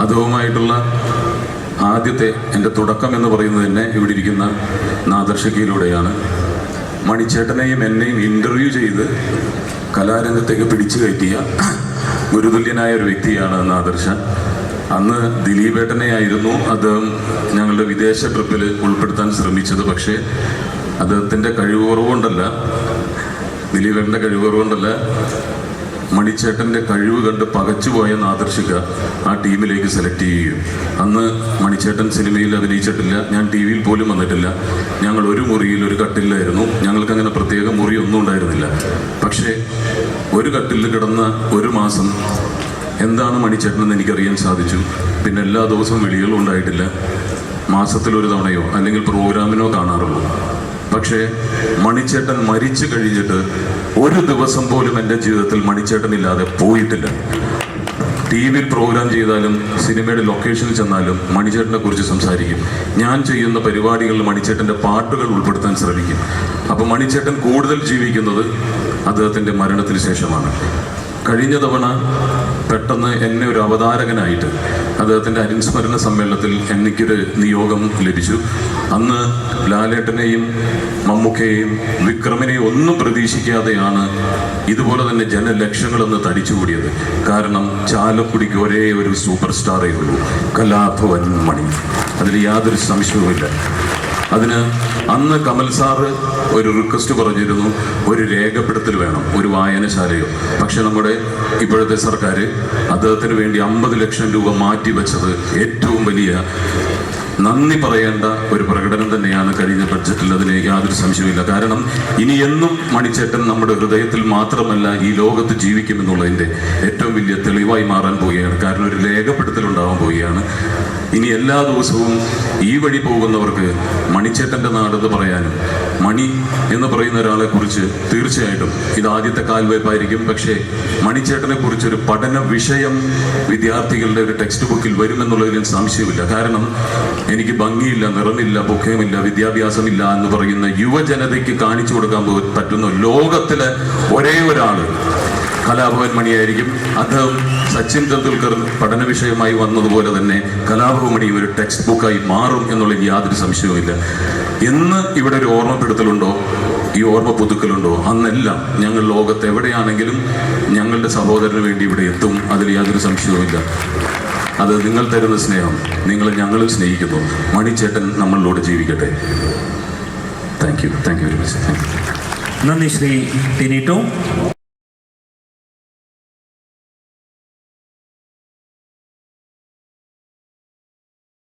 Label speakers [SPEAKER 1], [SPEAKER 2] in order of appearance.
[SPEAKER 1] അതുമായിട്ടുള്ള ആദ്യത്തെ എൻ്റെ തുടക്കം എന്ന് പറയുന്നത് തന്നെ ഇവിടെ ഇരിക്കുന്ന നാദർശികയിലൂടെയാണ്. മണിച്ചേട്ടനെയും എന്നെയും ഇൻ്റർവ്യൂ ചെയ്ത് കലാരംഗത്തേക്ക് പിടിച്ചു കയറ്റിയ ഗുരുതുല്യനായ ഒരു വ്യക്തിയാണ് നാദർശ. അന്ന് ദിലീപേട്ടനെയായിരുന്നു അദ്ദേഹം ഞങ്ങളുടെ വിദേശ ട്രിപ്പിൽ ഉൾപ്പെടുത്താൻ ശ്രമിച്ചത്. പക്ഷേ അദ്ദേഹത്തിൻ്റെ കഴിവ് കുറവുകൊണ്ടല്ല, ദിലീപേട്ടൻ്റെ കഴിവ് കുറവുകൊണ്ടല്ല, മണിച്ചേട്ടൻ്റെ കഴിവ് കണ്ട് പകച്ചുപോയ നാദർശിക ആ ടീമിലേക്ക് സെലക്ട് ചെയ്യുകയും, അന്ന് മണിച്ചേട്ടൻ സിനിമയിൽ അഭിനയിച്ചിട്ടില്ല, ഞാൻ ടി വിയിൽ പോലും വന്നിട്ടില്ല. ഞങ്ങൾ ഒരു മുറിയിൽ ഒരു കട്ടിലായിരുന്നു. ഞങ്ങൾക്കങ്ങനെ പ്രത്യേക മുറി ഒന്നും ഉണ്ടായിരുന്നില്ല. പക്ഷേ ഒരു കട്ടിലിൽ കിടന്ന ഒരു മാസം എന്താണ് മണിച്ചേട്ടനെന്ന് എനിക്കറിയാൻ സാധിച്ചു. പിന്നെ എല്ലാ ദിവസവും വെളികളും ഉണ്ടായിട്ടില്ല. മാസത്തിലൊരു തവണയോ അല്ലെങ്കിൽ പ്രോഗ്രാമിനോ കാണാറുള്ളൂ. പക്ഷേ മണിച്ചേട്ടൻ മരിച്ചു കഴിഞ്ഞിട്ട് ഒരു ദിവസം പോലും എൻ്റെ ജീവിതത്തിൽ മണിച്ചേട്ടനില്ലാതെ പോയിട്ടില്ല. ടി വിയിൽ പ്രോഗ്രാം ചെയ്താലും സിനിമയുടെ ലൊക്കേഷനിൽ ചെന്നാലും മണിച്ചേട്ടനെ കുറിച്ച് സംസാരിക്കും. ഞാൻ ചെയ്യുന്ന പരിപാടികളിൽ മണിച്ചേട്ടൻ്റെ പാട്ടുകൾ ഉൾപ്പെടുത്താൻ ശ്രമിക്കും. അപ്പോൾ മണിച്ചേട്ടൻ കൂടുതൽ ജീവിക്കുന്നത് അദ്ദേഹത്തിൻ്റെ മരണത്തിന് ശേഷമാണ്. കഴിഞ്ഞ തവണ പെട്ടെന്ന് എന്നെ ഒരു അവതാരകനായിട്ട് അദ്ദേഹത്തിൻ്റെ അനുസ്മരണ സമ്മേളനത്തിൽ എനിക്കൊരു നിയോഗം ലഭിച്ചു. അന്ന് ലാലേട്ടനെയും മമ്മൂക്കയെയും വിക്രമിനെയും ഒന്നും പ്രതീക്ഷിക്കാതെയാണ് ഇതുപോലെ തന്നെ ജനലക്ഷങ്ങളൊന്ന് തടിച്ചുകൂടിയത്. കാരണം ചാലക്കുടിക്ക് ഒരേ ഒരു സൂപ്പർ സ്റ്റാറേ ഉള്ളൂ, കലാഭവൻ മണി. അതിൽ യാതൊരു സംശയവുമില്ല. അതിന് അന്ന് കമൽ സാറ് ഒരു റിക്വസ്റ്റ് പറഞ്ഞിരുന്നു, ഒരു രേഖപ്പെടുത്തൽ വേണം, ഒരു വായനശാലയോ. പക്ഷെ നമ്മുടെ ഇപ്പോഴത്തെ സർക്കാർ അദ്ദേഹത്തിന് വേണ്ടി 50 ലക്ഷം രൂപ മാറ്റിവെച്ചത് ഏറ്റവും വലിയ നന്ദി പറയേണ്ട ഒരു പ്രകടനം തന്നെയാണ് കഴിഞ്ഞ ബഡ്ജറ്റിൽ. അതിന് യാതൊരു സംശയമില്ല. കാരണം ഇനി എന്നും മണിച്ചേട്ടൻ നമ്മുടെ ഹൃദയത്തിൽ മാത്രമല്ല ഈ ലോകത്ത് ജീവിക്കുമെന്നുള്ളതിൻ്റെ ഏറ്റവും വലിയ തെളിവായി മാറാൻ പോവുകയാണ്. കാരണം ഒരു രേഖപ്പെടുത്തൽ ഉണ്ടാവാൻ പോവുകയാണ്. ഇനി എല്ലാ ദിവസവും ഈ വഴി പോകുന്നവർക്ക് മണിച്ചേട്ടൻ്റെ നാടെന്ന് പറയാനും, മണി എന്ന് പറയുന്ന ഒരാളെ കുറിച്ച് തീർച്ചയായിട്ടും ഇത് ആദ്യത്തെ കാൽവയ്പായിരിക്കും. പക്ഷേ മണിച്ചേട്ടനെ കുറിച്ചൊരു പഠന വിഷയം വിദ്യാർത്ഥികളുടെ ഒരു ടെക്സ്റ്റ് ബുക്കിൽ വരുമെന്നുള്ളതിൽ സംശയമില്ല. കാരണം എനിക്ക് ഭംഗിയില്ല, നിറമില്ല, പൊക്കമില്ല, വിദ്യാഭ്യാസമില്ല എന്ന് പറയുന്ന യുവജനതയ്ക്ക് കാണിച്ചു കൊടുക്കാൻ പറ്റുന്ന ലോകത്തിലെ ഒരേ ഒരാൾ കലാഭവൻ മണിയായിരിക്കും. അദ്ദേഹം സച്ചിൻ തെണ്ടുൽക്കർ പഠന വിഷയമായി വന്നതുപോലെ തന്നെ കലാഭവൻ മണി ഒരു ടെക്സ്റ്റ് ബുക്കായി മാറും എന്നുള്ളതിൽ യാതൊരു സംശയവുമില്ല. എന്ന് ഇവിടെ ഒരു ഓർമ്മപ്പെടുത്തലുണ്ടോ, ഈ ഓർമ്മ പുതുക്കലുണ്ടോ, അന്നെല്ലാം ഞങ്ങൾ ലോകത്ത് എവിടെയാണെങ്കിലും ഞങ്ങളുടെ സഹോദരന് വേണ്ടി ഇവിടെ എത്തും. അതിൽ യാതൊരു സംശയവുമില്ല. അത് നിങ്ങൾ തരുന്ന സ്നേഹം, നിങ്ങൾ ഞങ്ങളും സ്നേഹിക്കുന്നു. മണിച്ചേട്ടൻ നമ്മളിലൂടെ ജീവിക്കട്ടെ. Thank you very much.
[SPEAKER 2] നന്ദി ശ്രീ ടിനിറ്റോ.